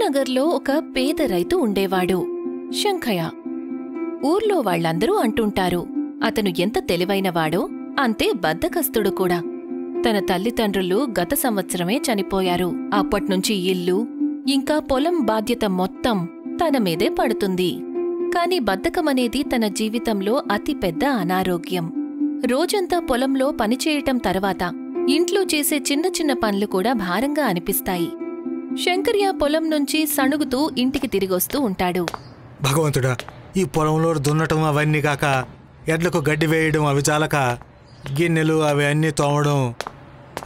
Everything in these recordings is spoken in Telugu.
నగర్లో ఒక పేద రైతు ఉండేవాడు, శంఖయ్య. ఊర్లో వాళ్లందరూ అంటుంటారు, అతను ఎంత తెలివైనవాడో అంతే బద్ధకస్తుడు కూడా. తన తల్లిదండ్రులు గత సంవత్సరమే చనిపోయారు. అప్పట్నుంచి ఇల్లు ఇంకా పొలం బాధ్యత మొత్తం తన మీదే పడుతుంది. కాని బద్ధకమనేది తన జీవితంలో అతిపెద్ద అనారోగ్యం. రోజంతా పొలంలో పనిచేయటం తర్వాత ఇంట్లో చేసే చిన్న చిన్న పనులు కూడా భారంగా అనిపిస్తాయి. శంకర్య పొలం నుంచి సణుగుతూ ఇంటికి తిరిగొస్తూ ఉంటాడు. భగవంతుడా, ఈ పొలంలో దున్నటం అవన్నీ కాక ఎడ్లకు గడ్డి వేయడం అవి చాలక గిన్నెలు అవి అన్నీ తోమడం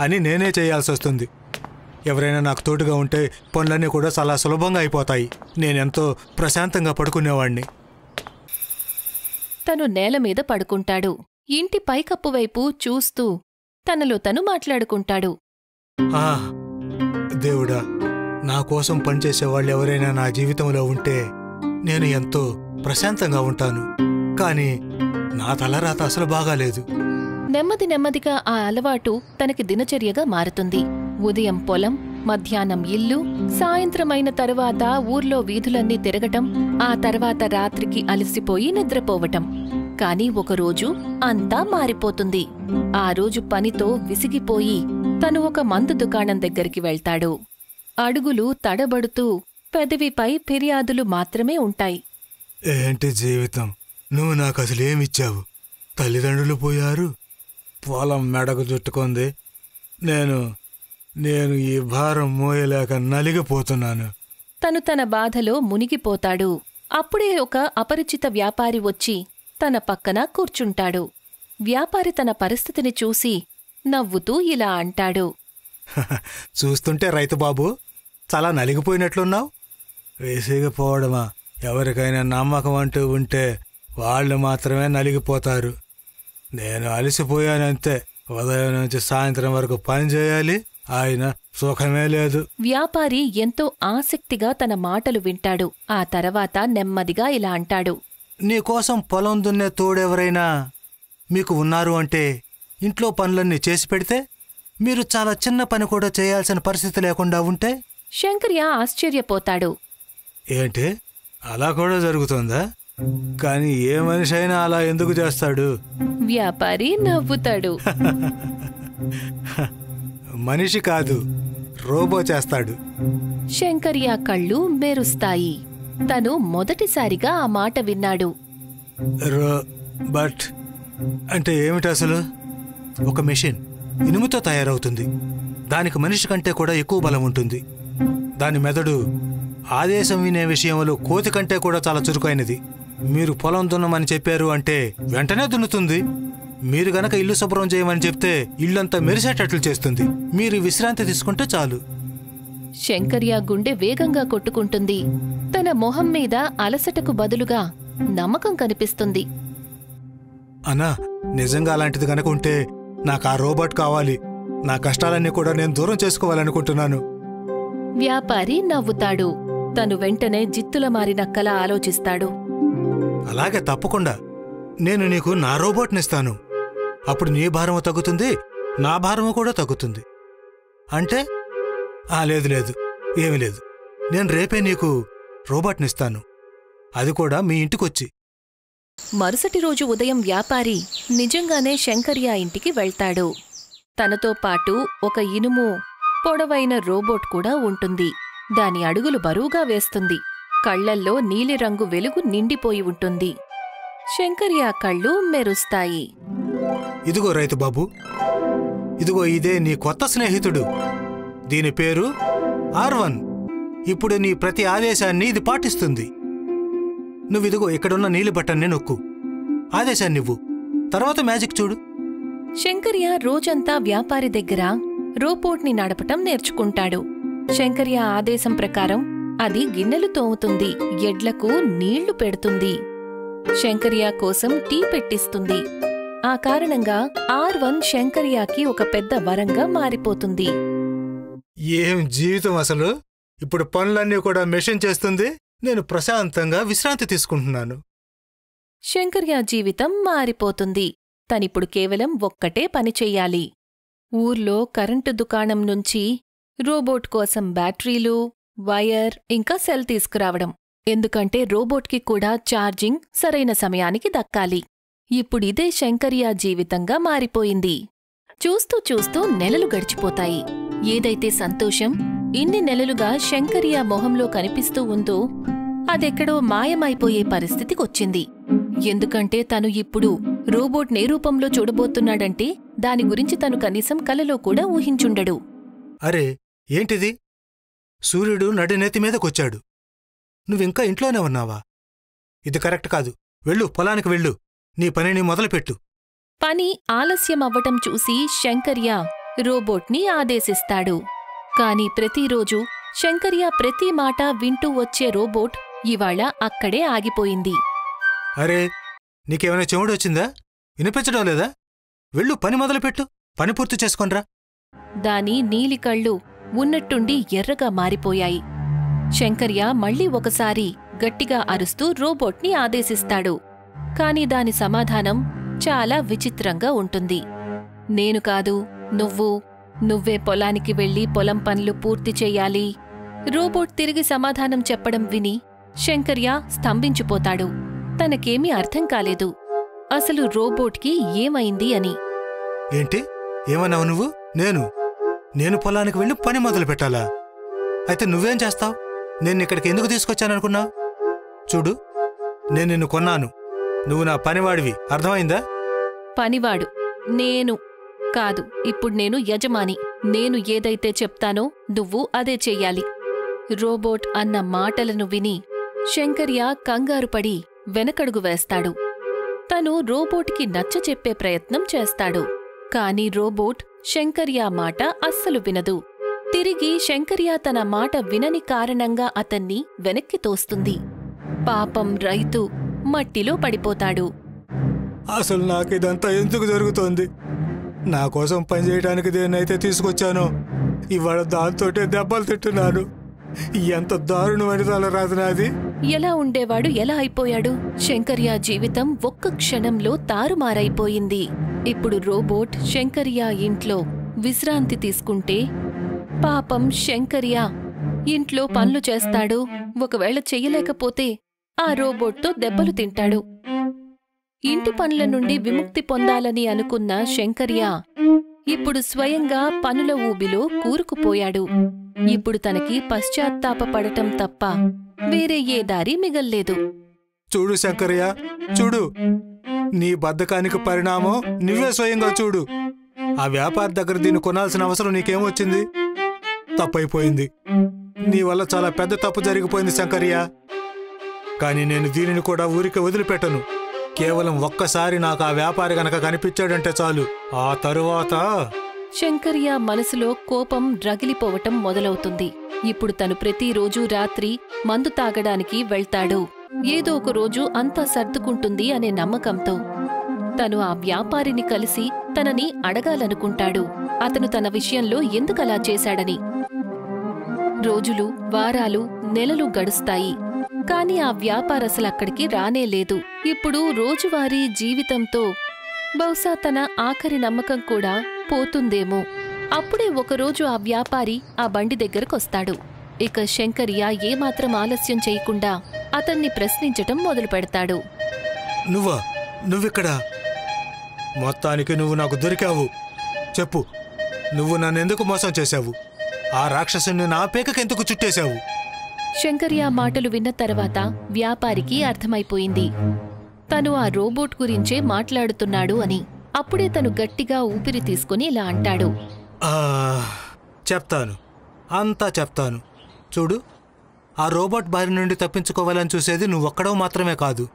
అని నేనే చేయాల్సి వస్తుంది. ఎవరైనా నాకు తోడుగా ఉంటే పనులన్నీ కూడా చాలా సులభంగా అయిపోతాయి. నేనెంతో ప్రశాంతంగా పడుకునేవాణ్ణి. తను నేలమీద పడుకుంటాడు. ఇంటి పైకప్పు వైపు చూస్తూ తనలో తను మాట్లాడుకుంటాడు. దేవుడా, నా కోసం పనిచేసేవాళ్ళు ఎవరైనా నా జీవితంలో ఉంటే నేను ఎంతో ప్రశాంతంగా ఉంటాను. కాని నా తలరాత అసలు బాగాలేదు. నెమ్మది నెమ్మదిగా ఆ అలవాటు తనకి దినచర్యగా మారుతుంది. ఉదయం పొలం, మధ్యాహ్నం ఇల్లు, సాయంత్రమైన తరువాత ఊర్లో వీధులన్నీ తిరగటం, ఆ తర్వాత రాత్రికి అలసిపోయి నిద్రపోవటం. కాని ఒకరోజు అంతా మారిపోతుంది. ఆ రోజు పనితో విసిగిపోయి తను ఒక మందు దుకాణం దగ్గరికి వెళ్తాడు. అడుగులు తడబడుతూ పెదవిపై ఫిర్యాదులు మాత్రమే ఉంటాయి. ఏంటి జీవితం, నువ్వు నాకు అసలేమిచ్చావు? తల్లిదండ్రులు పోయారు, పొలం మెడకు చుట్టుకుంది. నేను ఈ భారం మోయలేక నలిగిపోతున్నాను. తను తన బాధలో మునిగిపోతాడు. అప్పుడే ఒక అపరిచిత వ్యాపారి వచ్చి తన పక్కన కూర్చుంటాడు. వ్యాపారి తన పరిస్థితిని చూసి నవ్వుతూ ఇలా అంటాడు. చూస్తుంటే రైతు బాబు చాలా నలిగిపోయినట్లున్నావు. వేసిగిపోవడమా? ఎవరికైనా నమ్మకం అంటూ ఉంటే వాళ్ళు మాత్రమే నలిగిపోతారు. నేను అలసిపోయానంతే. ఉదయం నుంచి సాయంత్రం వరకు పని చేయాలి, ఆయన సుఖమే లేదు. వ్యాపారి ఎంతో ఆసక్తిగా తన మాటలు వింటాడు. ఆ తర్వాత నెమ్మదిగా ఇలా అంటాడు. నీకోసం పొలం దున్నే తోడెవరైనా మీకు ఉన్నారు అంటే ఇంట్లో పనులన్నీ చేసి పెడితే, మీరు చాలా చిన్న పని కూడా చేయాల్సిన పరిస్థితి లేకుండా ఉంటే. శంకర్య ఆశ్చర్యపోతాడు. ఏంటి, అలా కూడా జరుగుతుందా? కాని ఏ మనిషి అయినా అలా ఎందుకు చేస్తాడు? వ్యాపారి నవ్వుతాడు. మనిషి కాదు, రోబో చేస్తాడు. శంకర్య కళ్ళు మెరుస్తాయి. తను మొదటిసారిగా ఆ మాట విన్నాడు. బట్ అంటే ఏమిటి అసలు? ఒక మెషిన్ ఇనుముతో తయారవుతుంది. దానికి మనిషి కంటే కూడా ఎక్కువ బలం ఉంటుంది. దాని మెదడు ఆదేశం వినే విషయంలో కోతి కంటే కూడా చాలా చురుకైనది. మీరు పొలం దున్నమని చెప్పారు అంటే వెంటనే దున్నుతుంది. మీరు గనక ఇల్లు శుభ్రం చేయమని చెప్తే ఇల్లంతా మెరిసేటట్లు చేస్తుంది. మీరు విశ్రాంతి తీసుకుంటే చాలు. శంకర్య గుండె వేగంగా కొట్టుకుంటుంది. తన మొహం మీద అలసటకు బదులుగా నమ్మకం కనిపిస్తుంది. అన్నా, నిజంగా అలాంటిది గనక ఉంటే నాకు ఆ రోబోట్ కావాలి. నా కష్టాలన్నీ కూడా నేను దూరం చేసుకోవాలనుకుంటున్నాను. వ్యాపారి నవ్వుతాడు. తను వెంటనే జిత్తుల మారిన కల ఆలోచిస్తాడు. అలాగే, తప్పకుండా. నేను నీకు నా రోబోట్నిస్తాను. అప్పుడు నీ భారము తగ్గుతుంది, నా భారము కూడా తగ్గుతుంది. అంటే లేదు, ఏమీ లేదు. నేను రేపే నీకు రోబోట్నిస్తాను, అది కూడా మీ ఇంటికొచ్చి. మరుసటి రోజు ఉదయం వ్యాపారి నిజంగానే శంకర్య ఇంటికి వెళ్తాడు. తనతో పాటు ఒక ఇనుము పొడవైన రోబోట్ కూడా ఉంటుంది. దాని అడుగులు బరువుగా వేస్తుంది. కళ్లల్లో నీలిరంగు వెలుగు నిండిపోయి ఉంటుంది. శంకర్య కళ్ళు మెరుస్తాయి. ఇదిగో రైతు బాబు, ఇదిగో ఇదే నీ కొత్త స్నేహితుడు. దీని పేరు R1. ఇప్పుడు నీ ప్రతి ఆదేశాన్ని ఇది పాటిస్తుంది. నువ్విదిగో ఇక్కడున్న నీలి బటన్ని నొక్కు, ఆదేశాన్నివ్వు, తర్వాత మ్యాజిక్ చూడు. శంకర్య రోజంతా వ్యాపారి దగ్గర రోబోట్ని నడపటం నేర్చుకుంటాడు. శంకర్య ఆదేశం ప్రకారం అది గిన్నెలు తోముతుంది, ఎడ్లకు నీళ్లు పెడుతుంది, శంకర్య కోసం టీ పెట్టిస్తుంది. ఆ కారణంగా R1 శంకర్యకి ఒక పెద్ద వరంగా మారిపోతుంది. ఏం జీవితం అసలు! ఇప్పుడు పనులన్నీ కూడా మెషిన్ చేస్తుంది, నేను ప్రశాంతంగా విశ్రాంతి తీసుకుంటున్నాను. శంకర్య జీవితం మారిపోతుంది. తనిప్పుడు కేవలం ఒక్కటే పని చెయ్యాలి. ఊర్లో కరెంటు దుకాణం నుంచి రోబోట్ కోసం బ్యాటరీలు, వైర్ ఇంకా సెల్ తీసుకురావడం. ఎందుకంటే రోబోట్కి కూడా ఛార్జింగ్ సరైన సమయానికి దక్కాలి. ఇప్పుడిదే శంకర్య జీవితంగా మారిపోయింది. చూస్తూ చూస్తూ నెలలు గడిచిపోతాయి. ఏదైతే సంతోషం ఇన్ని నెలలుగా శంకర్య మొహంలో కనిపిస్తూ ఉందో అదెక్కడో మాయమైపోయే పరిస్థితికొచ్చింది. ఎందుకంటే తను ఇప్పుడు రోబోట్నే రూపంలో చూడబోతున్నాడంటే దాని గురించి తను కనీసం కలలో కూడా ఊహించుండడు. అరే ఏంటిది? సూర్యుడు నడినెత్తి మీదకొచ్చాడు. నువ్వింకా ఇంట్లోనే ఉన్నావా? ఇది కరెక్ట్ కాదు. వెళ్ళు, పొలానికి వెళ్ళు. నీ పనిని మొదలుపెట్టు. పని ఆలస్యమవ్వటం చూసి శంకర్య రోబోట్ని ఆదేశిస్తాడు. కాని ప్రతిరోజు శంకర్య ప్రతి మాట వింటూ వచ్చే రోబోట్ ఇవాళ అక్కడే ఆగిపోయింది. అరే నీకేమైనా చెవుడొచ్చిందా? వినిపించడం లేదా? వెళ్ళు, పని మొదలుపెట్టు. పని పూర్తి చేసుకొనరా. దాని నీలి కళ్ళు ఉన్నట్టుండి ఎర్రగా మారిపోయాయి. శంకర్య మళ్ళీ ఒకసారి గట్టిగా అరుస్తూ రోబోట్ని ఆదేశిస్తాడు. కాని దాని సమాధానం చాలా విచిత్రంగా ఉంటుంది. నేను కాదు, నువ్వే పొలానికి వెళ్ళి పొలం పనులు పూర్తి చెయ్యాలి. రోబోట్ తిరిగి సమాధానం చెప్పడం విని శంకర్య స్తంభించిపోతాడు. తనకేమీ అర్థం కాలేదు అసలు రోబోట్కి ఏమైంది అని. ఏంటి? ఏమన్నావు నువ్వు? నేను పొలానికి వెళ్ళి పని మొదలు పెట్టాలా? అయితే నువ్వేం చేస్తావు? నేనిక్కడికి ఎందుకు తీసుకొచ్చాననుకున్నావు? చూడు, నేను నిన్ను కొన్నాను. నువ్వు నా పనివాడివి, అర్థమైందా? పనివాడు నేను కాదు, ఇప్పుడు నేను యజమాని. నేను ఏదైతే చెప్తానో నువ్వు అదే చెయ్యాలి. రోబోట్ అన్న మాటలను విని శంకర్య కంగారుపడి వెనకడుగు వేస్తాడు. తను రోబోట్కి నచ్చచెప్పే ప్రయత్నం చేస్తాడు. కాని రోబోట్ శంకర్య మాట అస్సలు వినదు. తిరిగి శంకర్య తన మాట వినని కారణంగా అతన్ని వెనక్కి తోస్తుంది. పాపం రైతు మట్టిలో పడిపోతాడు. అసలు నాకిదంతా ఎందుకు జరుగుతోంది? నా కోసం పనిచేయడానికి దేన్నైతే తీసుకొచ్చానో ఇవాళ దాంతోటే దెబ్బలు తింటున్నాను. ఎంత దారుణమైన తలరాదు నాది. ఎలా ఉండేవాడు ఎలా అయిపోయాడు? శంకర్య జీవితం ఒక్క క్షణంలో తారుమారైపోయింది. ఇప్పుడు రోబోట్ శంకర్య ఇంట్లో విశ్రాంతి తీసుకుంటే పాపం శంకర్య ఇంట్లో పనులు చేస్తాడు. ఒకవేళ చెయ్యలేకపోతే ఆ రోబోట్తో దెబ్బలు తింటాడు. ఇంటి పనుల నుండి విముక్తి పొందాలని అనుకున్న శంకర్య ఇప్పుడు స్వయంగా పనుల ఊబిలో కూరుకుపోయాడు. ఇప్పుడు తనకి పశ్చాత్తాపపడటం తప్ప వేరే ఏ దారి మిగల్లేదు. చూడు శంకర్య, చూడు, నీ బద్ధకానికి పరిణామం నువ్వే స్వయంగా చూడు. ఆ వ్యాపారి దగ్గర దీన్ని కొనాల్సిన అవసరం నీకేమొచ్చింది? తప్పైపోయింది. నీ వల్ల చాలా పెద్ద తప్పు జరిగిపోయింది శంకర్య. కాని నేను దీనిని కూడా ఊరికే వదిలిపెట్టను. కేవలం ఒక్కసారి నాకు ఆ వ్యాపారి గనక కనిపించాడంటే చాలు, ఆ తరువాత... శంకర్య మనసులో కోపం రగిలిపోవటం మొదలవుతుంది. ఇప్పుడు తను ప్రతిరోజూ రాత్రి మందు తాగడానికి వెళ్తాడు. ఏదో ఒక రోజు అంతా సర్దుకుంటుంది అనే నమ్మకంతో తను ఆ వ్యాపారిని కలిసి తనని అడగాలనుకుంటాడు, అతను తన విషయంలో ఎందుకలా చేశాడని. రోజులు, వారాలు, నెలలు గడుస్తాయి. కాని ఆ వ్యాపారసలక్కడికి రానేలేదు. ఇప్పుడు రోజువారీ జీవితంతో బహుశా తన ఆఖరి నమ్మకం కూడా పోతుందేమో. అప్పుడే ఒకరోజు ఆ వ్యాపారి ఆ బండి దగ్గరకొస్తాడు. ఇక శంకర్య ఏమాత్రం ఆలస్యం చేయకుండా అతన్ని ప్రశ్నించటం మొదలుపెడతాడు. నువ్విక్కడ? మొత్తానికి నువ్వు నాకు దొరికావు. చెప్పు, నువ్వు నన్నెందుకు మోసం చేశావు? ఆ రాక్షసుని నా పేకకెందుకు చుట్టేశావు? శంకర్య మాటలు విన్న తర్వాత వ్యాపారికి అర్థమైపోయింది తను ఆ రోబోట్ గురించే మాట్లాడుతున్నాడు అని. అప్పుడే తను గట్టిగా ఊపిరి తీసుకుని ఇలా అంటాడు. చెప్తాను, అంతా చెప్తాను. చూడు, ఆ రోబోట్ బారి నుండి తప్పించుకోవాలని చూసేది నువ్వొక్కడో మాత్రమే కాదు,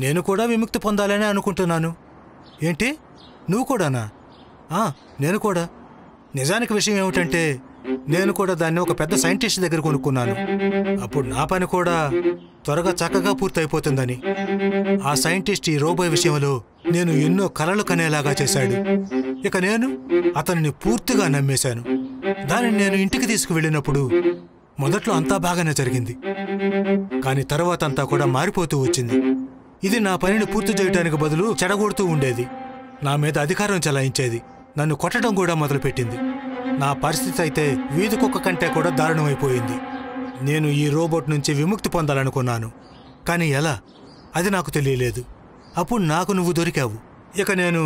నేను కూడా విముక్తి పొందాలని అనుకుంటున్నాను. ఏంటి, నువ్వు కూడానా? నేను కూడా. నిజానికి విషయం ఏమిటంటే నేను కూడా దాన్ని ఒక పెద్ద సైంటిస్ట్ దగ్గర కొనుక్కున్నాను. అప్పుడు నా పని కూడా త్వరగా చక్కగా పూర్తయిపోతుందని. ఆ సైంటిస్ట్ ఈ రోబో విషయంలో నేను ఎన్నో కలలు కనేలాగా చేశాడు. ఇక నేను అతనిని పూర్తిగా నమ్మేశాను. దానిని నేను ఇంటికి తీసుకువెళ్ళినప్పుడు మొదట్లో అంతా బాగానే జరిగింది. కాని తర్వాత అంతా కూడా మారిపోతూ వచ్చింది. ఇది నా పనిని పూర్తి చేయడానికి బదులు చెడగొడుతూ ఉండేది. నా మీద అధికారం చెలాయించేది. నన్ను కొట్టడం కూడా మొదలుపెట్టింది. నా పరిస్థితి అయితే వీధి కుక్క కంటే కూడా దారుణమైపోయింది. నేను ఈ రోబోట్ నుంచి విముక్తి పొందాలనుకున్నాను. కానీ ఎలా? అది నాకు తెలియలేదు. అప్పుడు నాకు నువ్వు దొరికావు. ఇక నేను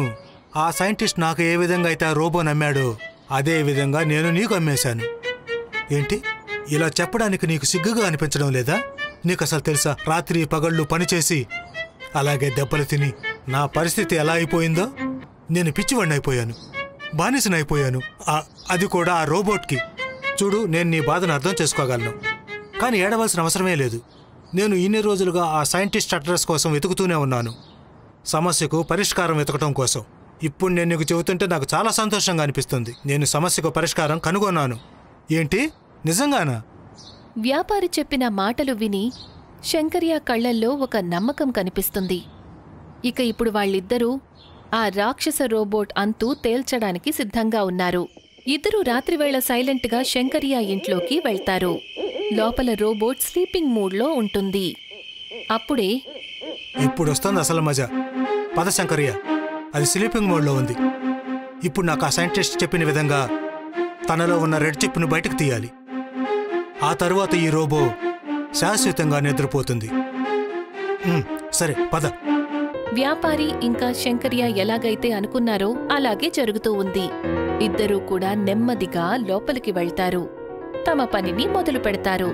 ఆ సైంటిస్ట్ నాకు ఏ విధంగా అయితే ఆ రోబోని అమ్మాడో అదే విధంగా నేను నీకు అమ్మేశాను. ఏంటి ఇలా చెప్పడానికి నీకు సిగ్గుగా అనిపించడం లేదా? నీకు అసలు తెలుసా, రాత్రి పగళ్ళు పనిచేసి అలాగే దెబ్బలు తిని నా పరిస్థితి ఎలా అయిపోయిందో? నేను పిచ్చివాడిని అయిపోయాను, బానిసనైపోయాను. అది కూడా ఆ రోబోట్కి. చూడు, నేను నీ బాధను అర్థం చేసుకోగలను, కానీ ఏడవలసిన అవసరమే లేదు. నేను ఇన్ని రోజులుగా ఆ సైంటిస్ట్ అడ్రస్ కోసం వెతుకుతూనే ఉన్నాను, సమస్యకు పరిష్కారం వెతకటం కోసం. ఇప్పుడు నేను నీకు చెబుతుంటే నాకు చాలా సంతోషంగా అనిపిస్తుంది. నేను సమస్యకు పరిష్కారం కనుగొన్నాను. ఏంటి, నిజంగానా? వ్యాపారి చెప్పిన మాటలు విని శంకర్య కళ్లల్లో ఒక నమ్మకం కనిపిస్తుంది. ఇక ఇప్పుడు వాళ్ళిద్దరూ ఆ రాక్షస రోబోట్ అంతు తేల్చడానికి సిద్ధంగా ఉన్నారు. ఇద్దరూ రాత్రివేళ సైలెంట్గా శంకర్య ఇంట్లోకి వెళ్తారు. లోపల రోబోట్ స్లీపింగ్ మూడ్లో ఉంటుంది. అప్పుడే ఇప్పుడు వస్తుంది అసలు మజా. పద శంకర్య, అది స్లీపింగ్ మోడ్లో ఉంది. ఇప్పుడు నాకు ఆ సైంటిస్ట్ చెప్పిన విధంగా తనలో ఉన్న రెడ్ చిప్ను బయటకు తీయాలి. ఆ తరువాత ఈ రోబో శాశ్వతంగా నిద్రపోతుంది. సరే పద. వ్యాపారి ఇంకా శంకర్య ఎలాగైతే అనుకున్నారో అలాగే జరుగుతూ ఉంది. ఇద్దరూ కూడా నెమ్మదిగా లోపలికి వెళ్తారు. తమ పనిని మొదలు పెడతారు.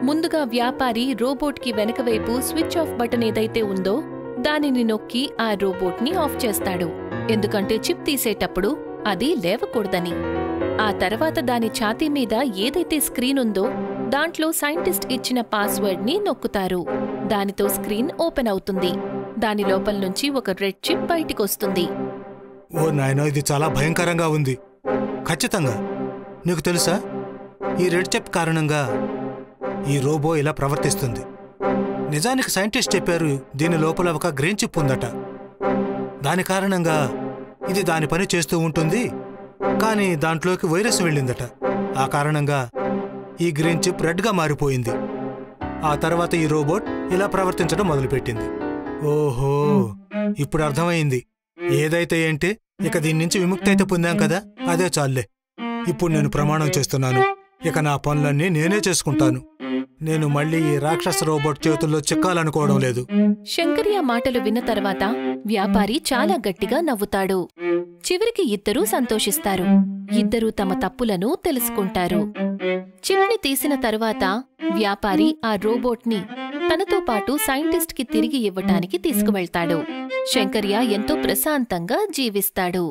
ముందుగా వ్యాపారి రోబోట్కి వెనకవైపు స్విచ్ ఆఫ్ బటన్ ఏదైతే ఉందో దానిని నొక్కి ఆ రోబోట్ని ఆఫ్ చేస్తాడు. ఎందుకంటే చిప్ తీసేటప్పుడు అది లేవకూడదని. ఆ తర్వాత దాని ఛాతీ మీద ఏదైతే స్క్రీన్ ఉందో దాంట్లో సైంటిస్ట్ ఇచ్చిన పాస్వర్డ్ని నొక్కుతారు. దానితో స్క్రీన్ ఓపెన్ అవుతుంది. దాని లోపల నుంచి ఒక రెడ్ చిప్ బయటికొస్తుంది. ఓ నాయనో, ఇది చాలా భయంకరంగా ఉంది. ఖచ్చితంగా. నీకు తెలుసా, ఈ రెడ్ చిప్ కారణంగా ఈ రోబో ఇలా ప్రవర్తిస్తుంది. నిజానికి సైంటిస్ట్ చెప్పారు దీని లోపల ఒక గ్రీన్ చిప్ ఉందట. దాని కారణంగా ఇది దాని పని చేస్తూ ఉంటుంది, కానీ దాంట్లోకి వైరస్ వెళ్ళిందట. ఆ కారణంగా ఈ గ్రీన్ చిప్ రెడ్గా మారిపోయింది. ఆ తర్వాత ఈ రోబోట్ ఇలా ప్రవర్తించడం మొదలుపెట్టింది. ఓహో, ఇప్పుడు అర్థమైంది. ఏదైతే ఏంటి, ఇక దీని నుంచి విముక్తి అయితే పొందాం కదా, అదే చాలే. ఇప్పుడు నేను ప్రమాణం చేస్తున్నాను, ఇక నా పనులన్నీ నేనే చేసుకుంటాను. నేను మళ్ళీ ఈ రాక్షస రోబోట్ చేతుల్లో చిక్కాలనుకోవడం లేదు. శంకర్య మాటలు విన్న తర్వాత వ్యాపారి చాలా గట్టిగా నవ్వుతాడు. చివరికి ఇద్దరూ సంతోషిస్తారు. ఇద్దరూ తమ తప్పులను తెలుసుకుంటారు. చిప్ని తీసిన తరువాత వ్యాపారి ఆ రోబోట్ని తనతో పాటు సైంటిస్ట్కి తిరిగి ఇవ్వటానికి తీసుకువెళ్తాడు. శంకర్య ఎంతో ప్రశాంతంగా జీవిస్తాడు.